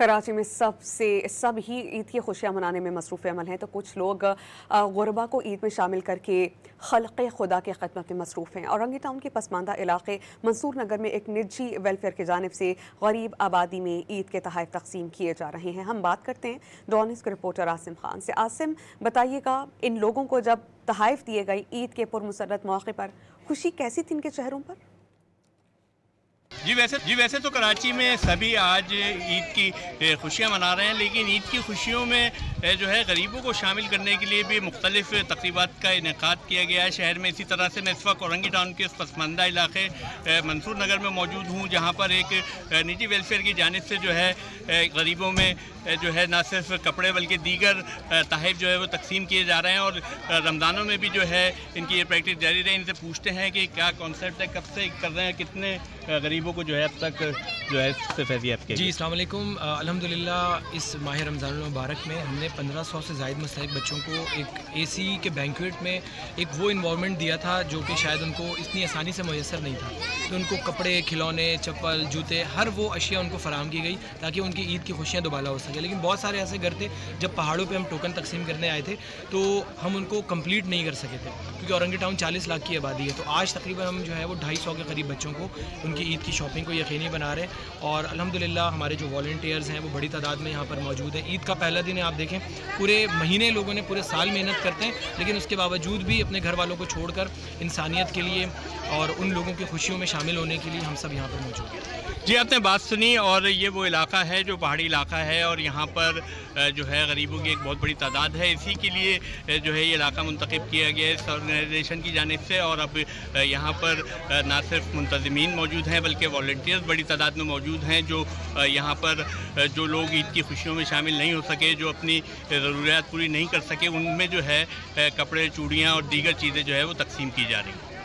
कराची में सब ही ईद की खुशियाँ मनाने में मसरूफ़ अमल हैं, तो कुछ लोग गुरबा को ईद में शामिल करके खल्क़े खुदा की खिदमत में मसरूफ़ हैं। औरंगी टाउन के पसमानदा इलाके मंसूर नगर में एक निजी वेलफेयर की जानिब से गरीब आबादी में ईद के तोहफ़े तकसीम किए जा रहे हैं। हम बात करते हैं डॉन न्यूज़ के रिपोर्टर आसिम खान से। आसिम, बताइएगा, इन लोगों को जब तोहफ़े दिए गए ईद के पुरमसरत मौके पर खुशी कैसी थी इनके चेहरों पर? जी वैसे तो कराची में सभी आज ईद की खुशियाँ मना रहे हैं, लेकिन ईद की खुशियों में जो है गरीबों को शामिल करने के लिए भी मुख्तलिफ तक़रीबात का इनेकाद किया गया है शहर में। इसी तरह से मैं इस वक्त औरंगी टाउन के पसमानदा इलाके मंसूर नगर में मौजूद हूँ, जहाँ पर एक निजी वेलफेयर की जानिब से जो है गरीबों में जो है न सिर्फ कपड़े बल्कि दीगर तोहफ़े जो है वो तकसीम किए जा रहे हैं। और रमज़ानों में भी जो है इनकी ये प्रैक्टिस जारी रही। इनसे पूछते हैं कि क्या कॉन्सेप्ट है, कब से कर रहे हैं, कितने गरीबों को जो है अब तक जो है इससे फैज़ियत के। जी अस्सलाम वालेकुम। अल्हम्दुलिल्लाह इस माह रमज़ान मुबारक में हमने 1500 से ज़ायद मुस्तहिक बच्चों को एक AC के बैंक्वेट में एक वो इन्वॉल्वमेंट दिया था जो कि शायद उनको इतनी आसानी से मुयसर नहीं था। तो उनको कपड़े, खिलौने, चप्पल, जूते, हर वो अशिया उनको फ़राहम की गई ताकि उनकी ईद की खुशियाँ दोबारा हो सके। लेकिन बहुत सारे ऐसे घर थे जब पहाड़ों पे हम टोकन तकसीम करने आए थे तो हम उनको कंप्लीट नहीं कर सके थे, क्योंकि औरंगी टाउन 40 लाख की आबादी है। तो आज तकरीबन हम जो है वो 250 के करीब बच्चों को उनकी ईद की शॉपिंग को यकीनी बना रहे हैं। और अल्हम्दुलिल्लाह हमारे जो वॉलंटियर्स हैं वो बड़ी तादाद में यहाँ पर मौजूद हैं। ईद का पहला दिन है, आप देखें पूरे महीने लोगों ने पूरे साल मेहनत करते हैं, लेकिन उसके बावजूद भी अपने घर वालों को छोड़कर इंसानियत के लिए और उन लोगों की खुशियों में शामिल होने के लिए हम सब यहाँ पर मौजूद हैं। जी, आपने बात सुनी, और ये वो इलाका है जो पहाड़ी इलाका है और यहाँ पर जो है गरीबों की एक बहुत बड़ी तादाद है। इसी के लिए जो है ये इलाका मुंतखब किया गया है इस ऑर्गेनाइजेशन की जानिब से। और अब यहाँ पर ना सिर्फ मुंतज़मीन मौजूद हैं बल्कि वॉलंटियर्स बड़ी तादाद में मौजूद हैं जो यहाँ पर जो लोग ईद की खुशियों में शामिल नहीं हो सके, जो अपनी ज़रूरियात पूरी नहीं कर सके, उनमें जो है कपड़े, चूड़ियाँ और दीगर चीज़ें जो है वो तकसीम की जा रही हैं।